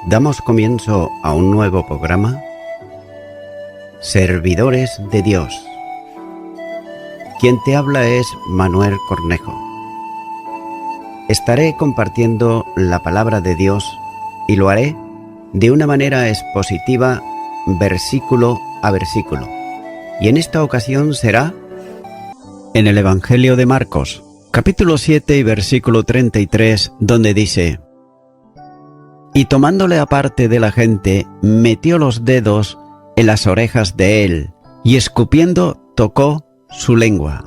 Damos comienzo a un nuevo programa, Servidores de Dios. Quien te habla es Manuel Cornejo. Estaré compartiendo la palabra de Dios y lo haré de una manera expositiva, versículo a versículo. Y en esta ocasión será en el Evangelio de Marcos, capítulo 7 y versículo 33, donde dice: Y tomándole aparte de la gente, metió los dedos en las orejas de él, y escupiendo tocó su lengua.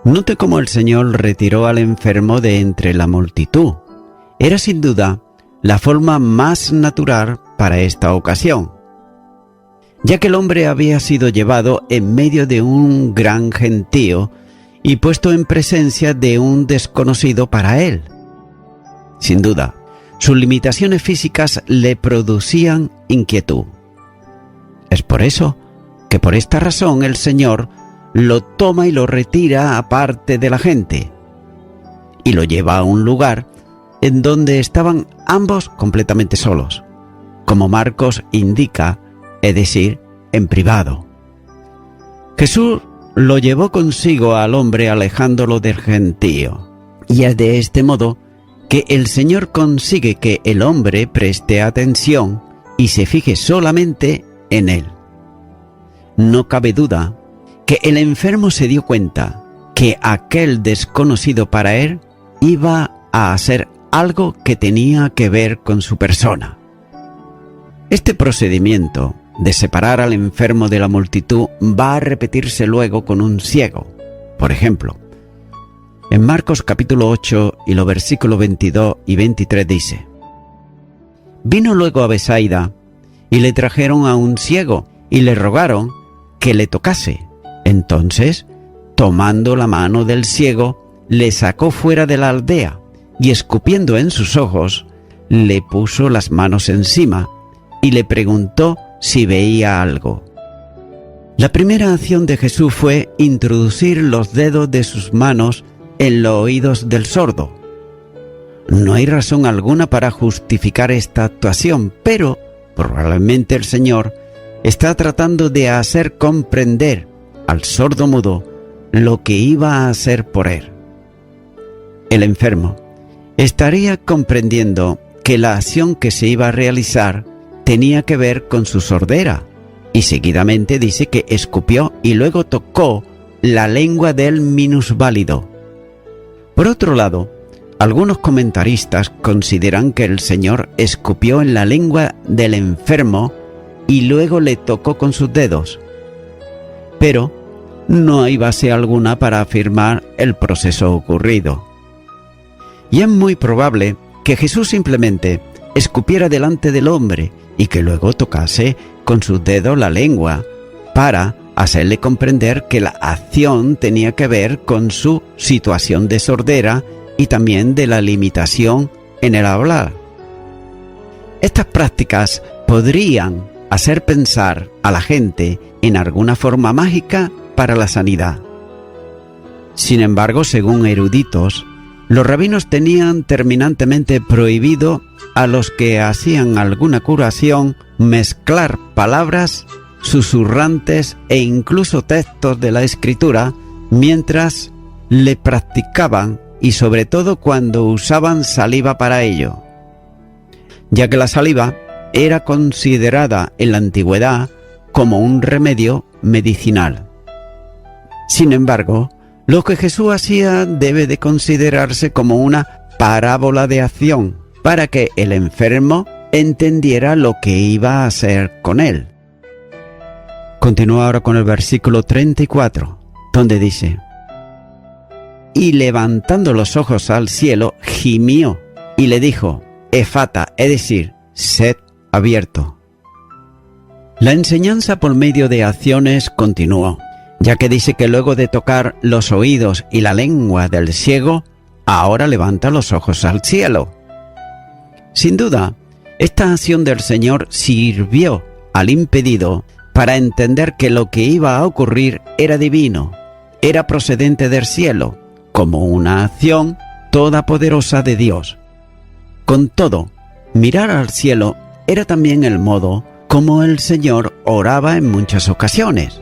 Note cómo el Señor retiró al enfermo de entre la multitud. Era sin duda la forma más natural para esta ocasión, ya que el hombre había sido llevado en medio de un gran gentío y puesto en presencia de un desconocido para él. Sin duda, sus limitaciones físicas le producían inquietud. Es por eso que por esta razón el Señor lo toma y lo retira aparte de la gente y lo lleva a un lugar en donde estaban ambos completamente solos, como Marcos indica, es decir, en privado. Jesús lo llevó consigo al hombre alejándolo del gentío, y es de este modo que el Señor consigue que el hombre preste atención y se fije solamente en él. No cabe duda que el enfermo se dio cuenta que aquel desconocido para él iba a hacer algo que tenía que ver con su persona. Este procedimiento de separar al enfermo de la multitud va a repetirse luego con un ciego. Por ejemplo, en Marcos capítulo 8 y los versículos 22 y 23 dice: Vino luego a Betsaida y le trajeron a un ciego y le rogaron que le tocase. Entonces, tomando la mano del ciego, le sacó fuera de la aldea y escupiendo en sus ojos, le puso las manos encima y le preguntó si veía algo. La primera acción de Jesús fue introducir los dedos de sus manos en los oídos del sordo. No hay razón alguna para justificar esta actuación, pero probablemente el Señor está tratando de hacer comprender al sordo mudo lo que iba a hacer por él. El enfermo estaría comprendiendo que la acción que se iba a realizar tenía que ver con su sordera, y seguidamente dice que escupió y luego tocó la lengua del minusválido. Por otro lado, algunos comentaristas consideran que el Señor escupió en la lengua del enfermo y luego le tocó con sus dedos. Pero no hay base alguna para afirmar el proceso ocurrido. Y es muy probable que Jesús simplemente escupiera delante del hombre y que luego tocase con sus dedos la lengua para hacerle comprender que la acción tenía que ver con su situación de sordera y también de la limitación en el hablar. Estas prácticas podrían hacer pensar a la gente en alguna forma mágica para la sanidad. Sin embargo, según eruditos, los rabinos tenían terminantemente prohibido a los que hacían alguna curación mezclar palabras susurrantes e incluso textos de la Escritura mientras le practicaban, y sobre todo cuando usaban saliva para ello, ya que la saliva era considerada en la antigüedad como un remedio medicinal. Sin embargo, lo que Jesús hacía debe de considerarse como una parábola de acción para que el enfermo entendiera lo que iba a hacer con él. Continúa ahora con el versículo 34, donde dice: Y levantando los ojos al cielo, gimió y le dijo: Efata, es decir, sed abierto. La enseñanza por medio de acciones continuó, ya que dice que luego de tocar los oídos y la lengua del ciego, ahora levanta los ojos al cielo. Sin duda, esta acción del Señor sirvió al impedido para entender que lo que iba a ocurrir era divino, era procedente del cielo, como una acción todopoderosa de Dios. Con todo, Mirar al cielo era también el modo como el Señor oraba en muchas ocasiones,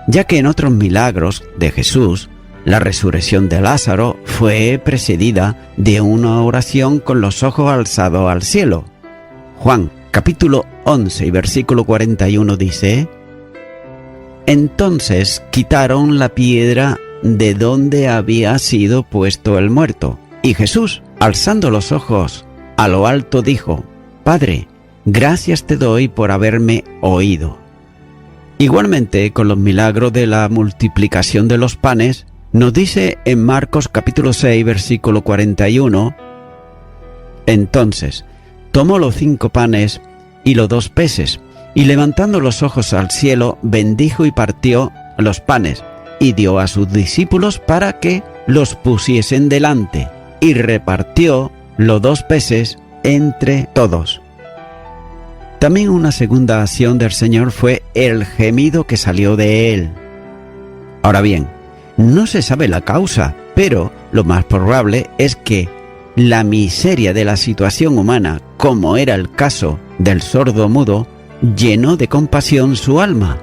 ya que en otros milagros de Jesús, la resurrección de Lázaro fue precedida de una oración con los ojos alzados al cielo. Juan, capítulo 11 y versículo 41 dice: Entonces quitaron la piedra de donde había sido puesto el muerto, y Jesús, alzando los ojos a lo alto, dijo: Padre, gracias te doy por haberme oído. Igualmente, con los milagros de la multiplicación de los panes, nos dice en Marcos capítulo 6, versículo 41, Entonces tomó los 5 panes y los 2 peces, y levantando los ojos al cielo, bendijo y partió los panes, y dio a sus discípulos para que los pusiesen delante, y repartió los 2 peces entre todos. También una segunda acción del Señor fue el gemido que salió de él. Ahora bien, no se sabe la causa, pero lo más probable es que la miseria de la situación humana, como era el caso del sordo mudo, llenó de compasión su alma,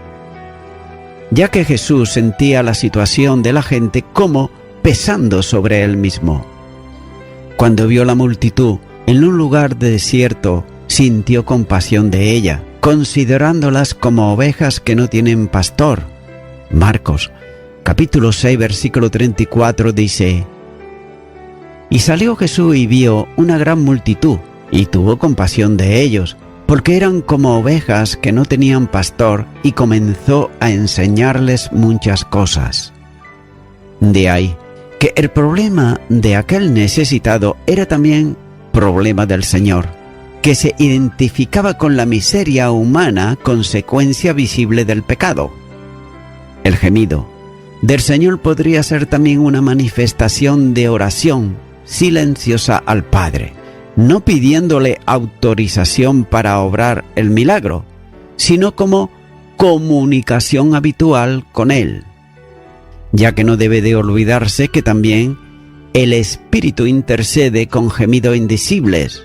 ya que Jesús sentía la situación de la gente como pesando sobre él mismo. Cuando vio la multitud en un lugar desierto, sintió compasión de ella, considerándolas como ovejas que no tienen pastor. Marcos, capítulo 6, versículo 34 dice: Y salió Jesús y vio una gran multitud, y tuvo compasión de ellos, porque eran como ovejas que no tenían pastor, y comenzó a enseñarles muchas cosas. De ahí que el problema de aquel necesitado era también problema del Señor, que se identificaba con la miseria humana, consecuencia visible del pecado. El gemido del Señor podría ser también una manifestación de oración silenciosa al Padre, no pidiéndole autorización para obrar el milagro, sino como comunicación habitual con Él, ya que no debe de olvidarse que también el Espíritu intercede con gemidos indecibles.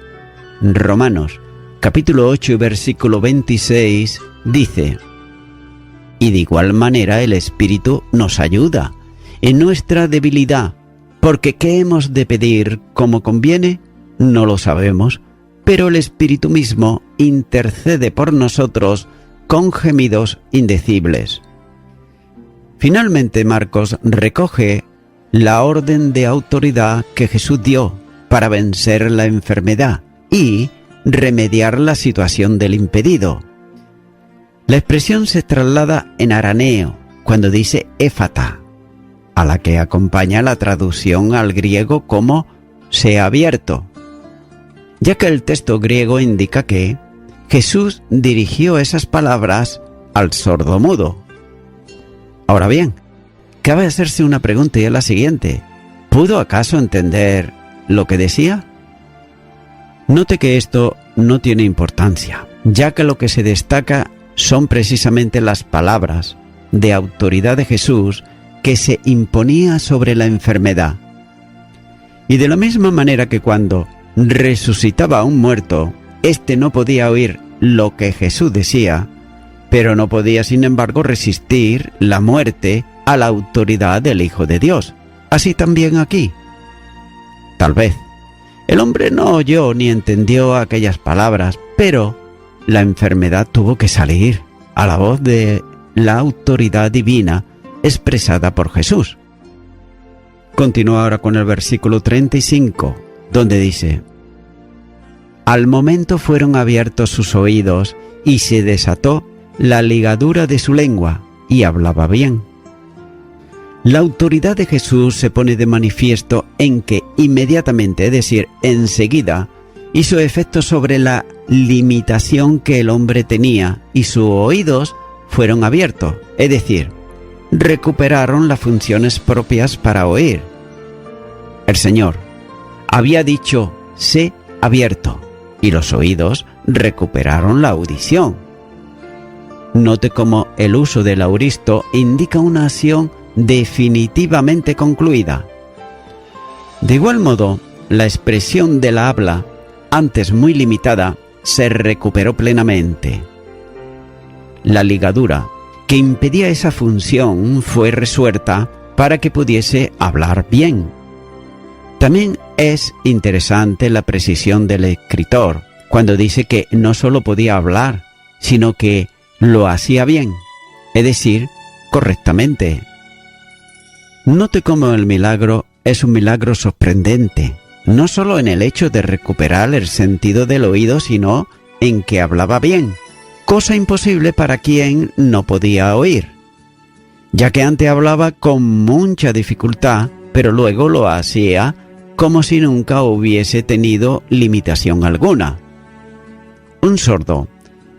Romanos, capítulo 8 y versículo 26 dice: Y de igual manera el Espíritu nos ayuda en nuestra debilidad, porque ¿qué hemos de pedir como conviene? No lo sabemos, pero el Espíritu mismo intercede por nosotros con gemidos indecibles. Finalmente, Marcos recoge la orden de autoridad que Jesús dio para vencer la enfermedad y remediar la situación del impedido. La expresión se traslada en arameo cuando dice éfata, a la que acompaña la traducción al griego como sea abierto, ya que el texto griego indica que Jesús dirigió esas palabras al sordomudo. Ahora bien, cabe hacerse una pregunta, y es la siguiente: ¿pudo acaso entender lo que decía? Note que esto no tiene importancia, ya que lo que se destaca son precisamente las palabras de autoridad de Jesús que se imponía sobre la enfermedad. Y de la misma manera que cuando resucitaba a un muerto, éste no podía oír lo que Jesús decía, pero no podía sin embargo resistir la muerte a la autoridad del Hijo de Dios. Así también aquí. Tal vez el hombre no oyó ni entendió aquellas palabras, pero la enfermedad tuvo que salir a la voz de la autoridad divina expresada por Jesús. Continúa ahora con el versículo 35, donde dice: Al momento fueron abiertos sus oídos y se desató la ligadura de su lengua, y hablaba bien. La autoridad de Jesús se pone de manifiesto en que inmediatamente, es decir, enseguida, hizo efecto sobre la limitación que el hombre tenía, y sus oídos fueron abiertos, es decir, recuperaron las funciones propias para oír. El Señor había dicho: sé abierto, y los oídos recuperaron la audición. Note cómo el uso del auristo indica una acción definitivamente concluida. De igual modo, la expresión de la habla antes muy limitada, se recuperó plenamente. La ligadura que impedía esa función fue resuelta para que pudiese hablar bien. También es interesante la precisión del escritor cuando dice que no solo podía hablar, sino que lo hacía bien, es decir, correctamente. Note cómo el milagro es un milagro sorprendente, no solo en el hecho de recuperar el sentido del oído, sino en que hablaba bien, cosa imposible para quien no podía oír, ya que antes hablaba con mucha dificultad, pero luego lo hacía como si nunca hubiese tenido limitación alguna. Un sordo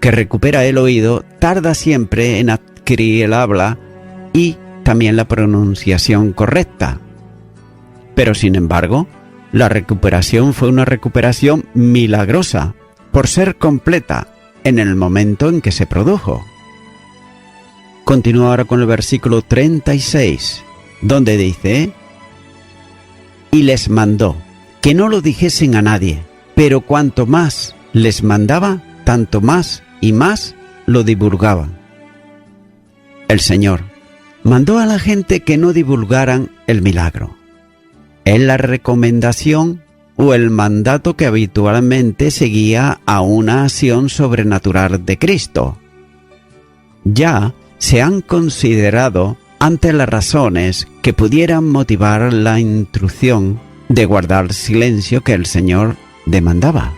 que recupera el oído tarda siempre en adquirir el habla y también la pronunciación correcta. Pero sin embargo, la recuperación fue una recuperación milagrosa, por ser completa en el momento en que se produjo. Continúo ahora con el versículo 36, donde dice: y les mandó que no lo dijesen a nadie, pero cuanto más les mandaba, tanto más y más lo divulgaban. El Señor mandó a la gente que no divulgaran el milagro. Es la recomendación o el mandato que habitualmente seguía a una acción sobrenatural de Cristo. Ya se han considerado ante las razones que pudieran motivar la instrucción de guardar silencio que el Señor demandaba.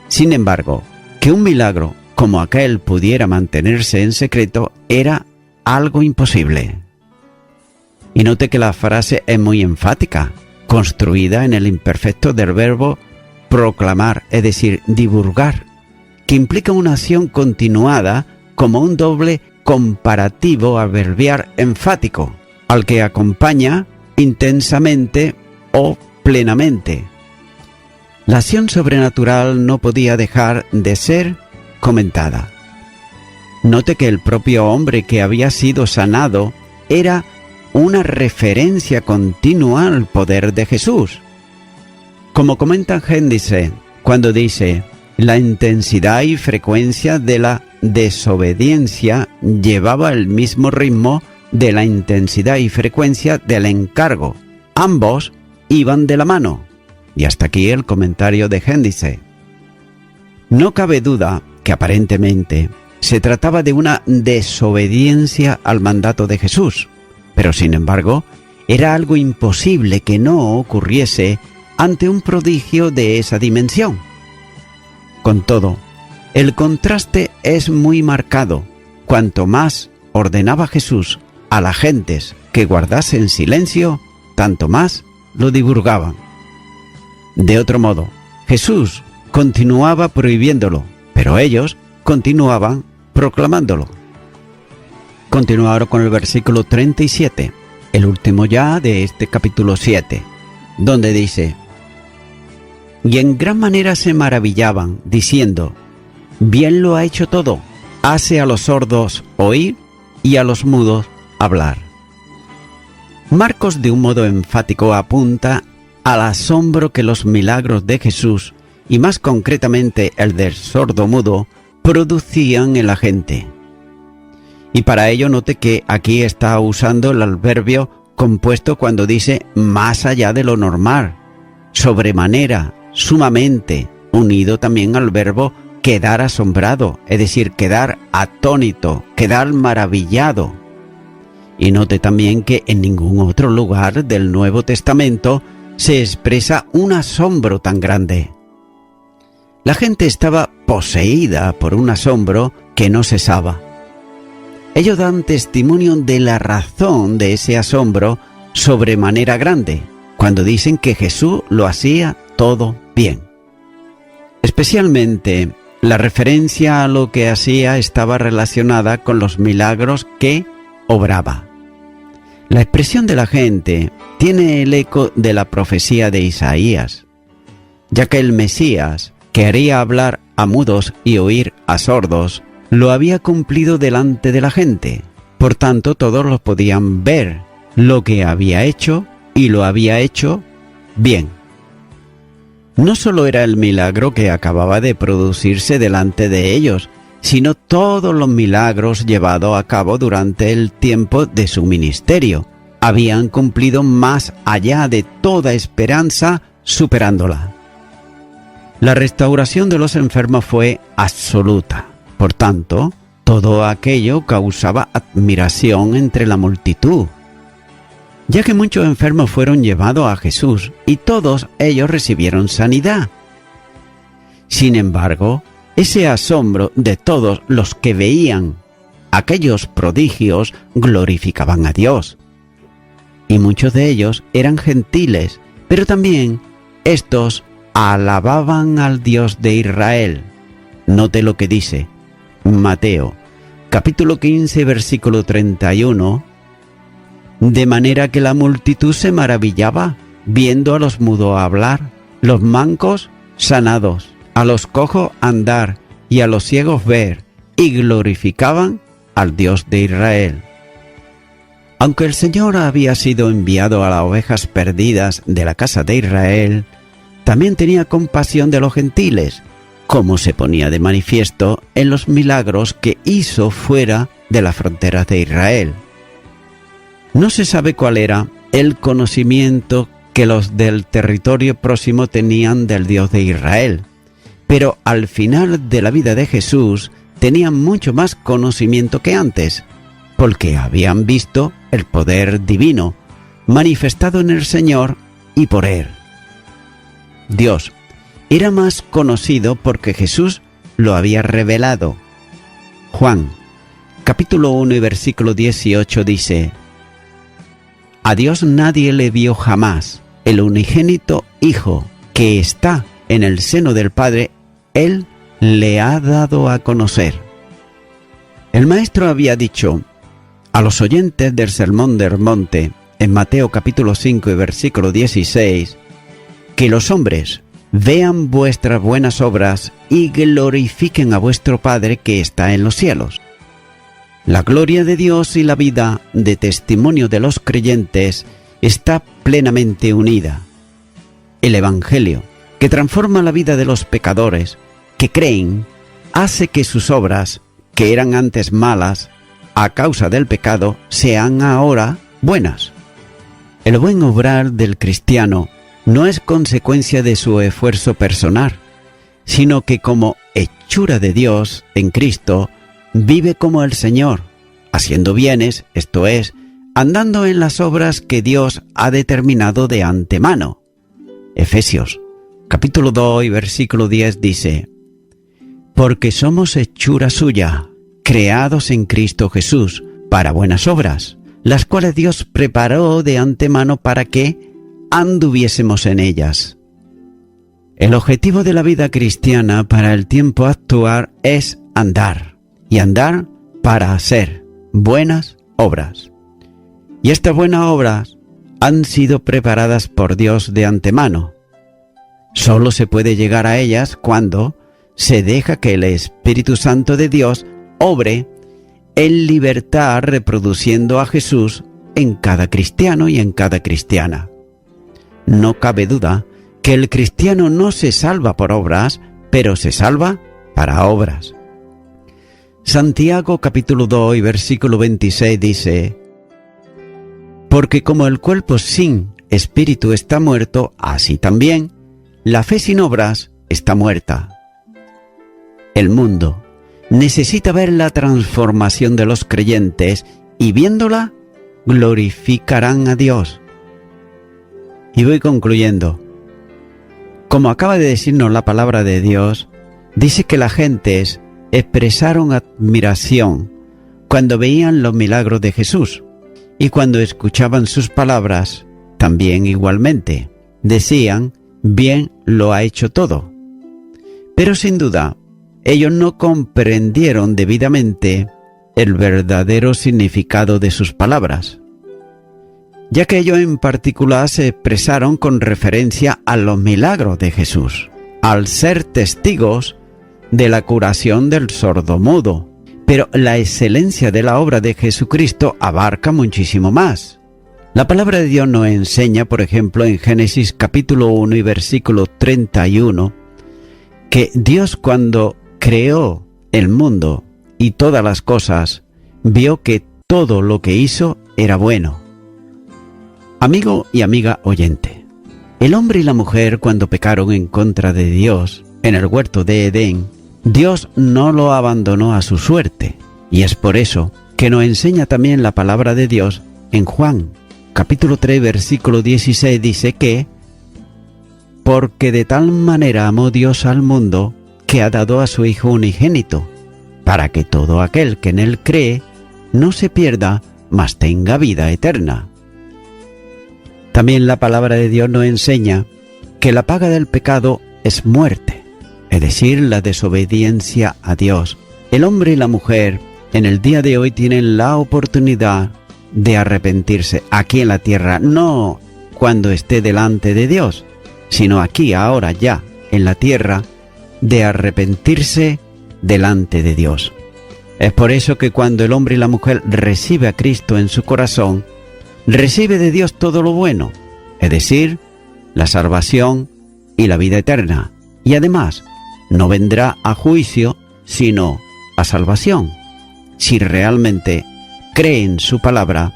Sin embargo, que un milagro como aquel pudiera mantenerse en secreto era algo imposible. Y note que la frase es muy enfática, construida en el imperfecto del verbo proclamar, es decir, divulgar, que implica una acción continuada como un doble comparativo adverbial enfático, al que acompaña intensamente o plenamente. La acción sobrenatural no podía dejar de ser comentada. Note que el propio hombre que había sido sanado era una referencia continua al poder de Jesús. Como comenta Génesis cuando dice: la intensidad y frecuencia de la desobediencia llevaba el mismo ritmo de la intensidad y frecuencia del encargo. Ambos iban de la mano. Y hasta aquí el comentario de Génesis. No cabe duda que aparentemente se trataba de una desobediencia al mandato de Jesús, pero sin embargo era algo imposible que no ocurriese ante un prodigio de esa dimensión. Con todo, el contraste es muy marcado. Cuanto más ordenaba Jesús a las gentes que guardasen silencio, tanto más lo divulgaban. De otro modo, Jesús continuaba prohibiéndolo, pero ellos continuaban proclamándolo. Continúo ahora con el versículo 37, el último ya de este capítulo 7, donde dice: y en gran manera se maravillaban, diciendo: bien lo ha hecho todo, hace a los sordos oír y a los mudos hablar. Marcos de un modo enfático apunta al asombro que los milagros de Jesús, y más concretamente el del sordo mudo, producían en la gente. Y para ello note que aquí está usando el adverbio compuesto cuando dice más allá de lo normal, sobremanera, sumamente, unido también al verbo quedar asombrado, es decir, quedar atónito, quedar maravillado. Y note también que en ningún otro lugar del Nuevo Testamento se expresa un asombro tan grande. La gente estaba poseída por un asombro que no cesaba. Ellos dan testimonio de la razón de ese asombro sobremanera grande, cuando dicen que Jesús lo hacía todo bien. Especialmente, la referencia a lo que hacía estaba relacionada con los milagros que obraba. La expresión de la gente tiene el eco de la profecía de Isaías, ya que el Mesías, que haría hablar a mudos y oír a sordos, lo había cumplido delante de la gente. Por tanto, todos lo podían ver, lo que había hecho, y lo había hecho bien. No solo era el milagro que acababa de producirse delante de ellos, sino todos los milagros llevados a cabo durante el tiempo de su ministerio. Habían cumplido más allá de toda esperanza, superándola. La restauración de los enfermos fue absoluta. Por tanto, todo aquello causaba admiración entre la multitud, ya que muchos enfermos fueron llevados a Jesús y todos ellos recibieron sanidad. Sin embargo, ese asombro de todos los que veían aquellos prodigios glorificaban a Dios. Y muchos de ellos eran gentiles, pero también estos alababan al Dios de Israel. Note lo que dice Mateo, capítulo 15, versículo 31. De manera que la multitud se maravillaba, viendo a los mudos hablar, los mancos sanados, a los cojos andar y a los ciegos ver, y glorificaban al Dios de Israel. Aunque el Señor había sido enviado a las ovejas perdidas de la casa de Israel, también tenía compasión de los gentiles, como se ponía de manifiesto en los milagros que hizo fuera de las fronteras de Israel. No se sabe cuál era el conocimiento que los del territorio próximo tenían del Dios de Israel, pero al final de la vida de Jesús tenían mucho más conocimiento que antes, porque habían visto el poder divino manifestado en el Señor y por Él. Dios era más conocido porque Jesús lo había revelado. Juan, capítulo 1 y versículo 18 dice: A Dios nadie le vio jamás, el unigénito Hijo que está en el seno del Padre, Él le ha dado a conocer. El Maestro había dicho a los oyentes del Sermón del Monte, en Mateo capítulo 5 y versículo 16, que los hombres vean vuestras buenas obras y glorifiquen a vuestro Padre que está en los cielos. La gloria de Dios y la vida de testimonio de los creyentes está plenamente unida. El Evangelio, que transforma la vida de los pecadores que creen, hace que sus obras, que eran antes malas a causa del pecado, sean ahora buenas. El buen obrar del cristiano no es consecuencia de su esfuerzo personal, sino que como hechura de Dios en Cristo, vive como el Señor, haciendo bienes, esto es, andando en las obras que Dios ha determinado de antemano. Efesios, capítulo 2 y versículo 10 dice: Porque somos hechura suya, creados en Cristo Jesús, para buenas obras, las cuales Dios preparó de antemano para que anduviésemos en ellas. El objetivo de la vida cristiana para el tiempo actual es andar, y andar para hacer buenas obras. Y estas buenas obras han sido preparadas por Dios de antemano. Solo se puede llegar a ellas cuando se deja que el Espíritu Santo de Dios obre en libertad, reproduciendo a Jesús en cada cristiano y en cada cristiana. No cabe duda que el cristiano no se salva por obras, pero se salva para obras. Santiago capítulo 2 y versículo 26 dice: Porque como el cuerpo sin espíritu está muerto, así también la fe sin obras está muerta. El mundo necesita ver la transformación de los creyentes y viéndola, glorificarán a Dios. Y voy concluyendo. Como acaba de decirnos la palabra de Dios, dice que las gentes expresaron admiración cuando veían los milagros de Jesús, y cuando escuchaban sus palabras, también igualmente, decían: bien lo ha hecho todo. Pero sin duda, ellos no comprendieron debidamente el verdadero significado de sus palabras, ya que ellos en particular se expresaron con referencia a los milagros de Jesús, al ser testigos de la curación del sordomudo. Pero la excelencia de la obra de Jesucristo abarca muchísimo más. La palabra de Dios nos enseña, por ejemplo, en Génesis capítulo 1 y versículo 31, que Dios, cuando creó el mundo y todas las cosas, vio que todo lo que hizo era bueno. Amigo y amiga oyente, el hombre y la mujer, cuando pecaron en contra de Dios en el huerto de Edén, Dios no lo abandonó a su suerte, y es por eso que nos enseña también la palabra de Dios en Juan capítulo 3, versículo 16, dice que porque de tal manera amó Dios al mundo que ha dado a su Hijo unigénito, para que todo aquel que en él cree no se pierda, mas tenga vida eterna. También la palabra de Dios nos enseña que la paga del pecado es muerte, es decir, la desobediencia a Dios. El hombre y la mujer en el día de hoy tienen la oportunidad de arrepentirse aquí en la tierra, no cuando esté delante de Dios, sino aquí, ahora, ya, en la tierra, de arrepentirse delante de Dios. Es por eso que cuando el hombre y la mujer recibe a Cristo en su corazón, recibe de Dios todo lo bueno, es decir, la salvación y la vida eterna, y además no vendrá a juicio, sino a salvación, si realmente cree en su palabra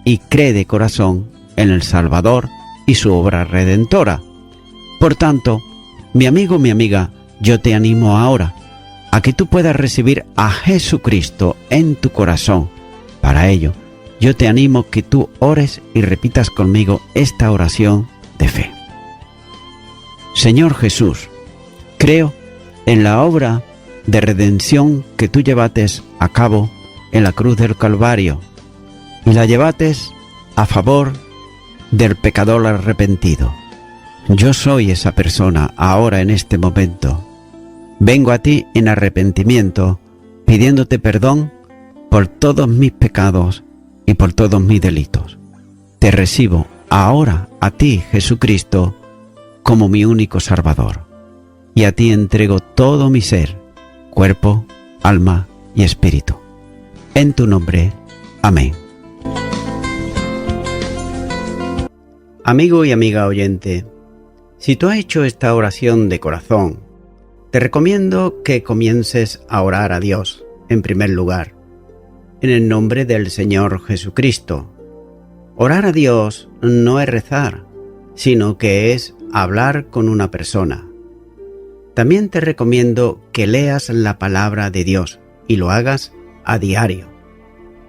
y cree de corazón en el Salvador y su obra redentora. Por tanto, mi amigo, mi amiga, yo te animo ahora a que tú puedas recibir a Jesucristo en tu corazón. Para ello, yo te animo que tú ores y repitas conmigo esta oración de fe. Señor Jesús, creo en la obra de redención que tú llevates a cabo en la cruz del Calvario, y la llevates a favor del pecador arrepentido. Yo soy esa persona ahora en este momento. Vengo a ti en arrepentimiento, pidiéndote perdón por todos mis pecados y por todos mis delitos. Te recibo ahora a ti, Jesucristo, como mi único Salvador, y a ti entrego todo mi ser, cuerpo, alma y espíritu. En tu nombre, amén. Amigo y amiga oyente, si tú has hecho esta oración de corazón, te recomiendo que comiences a orar a Dios, en primer lugar, en el nombre del Señor Jesucristo. Orar a Dios no es rezar, sino que es hablar con una persona. También te recomiendo que leas la palabra de Dios y lo hagas a diario.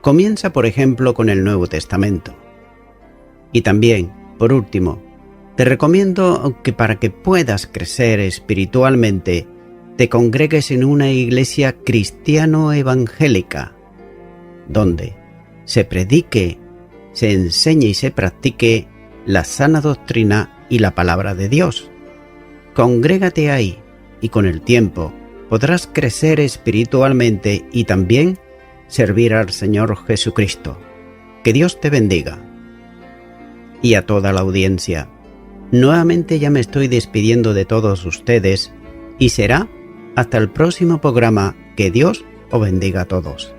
Comienza, por ejemplo, con el Nuevo Testamento. Y también, por último, te recomiendo que para que puedas crecer espiritualmente, te congregues en una iglesia cristiano-evangélica, donde se predique, se enseñe y se practique la sana doctrina y la palabra de Dios. Congrégate ahí y con el tiempo podrás crecer espiritualmente y también servir al Señor Jesucristo. Que Dios te bendiga. Y a toda la audiencia, nuevamente ya me estoy despidiendo de todos ustedes y será hasta el próximo programa. Que Dios os bendiga a todos.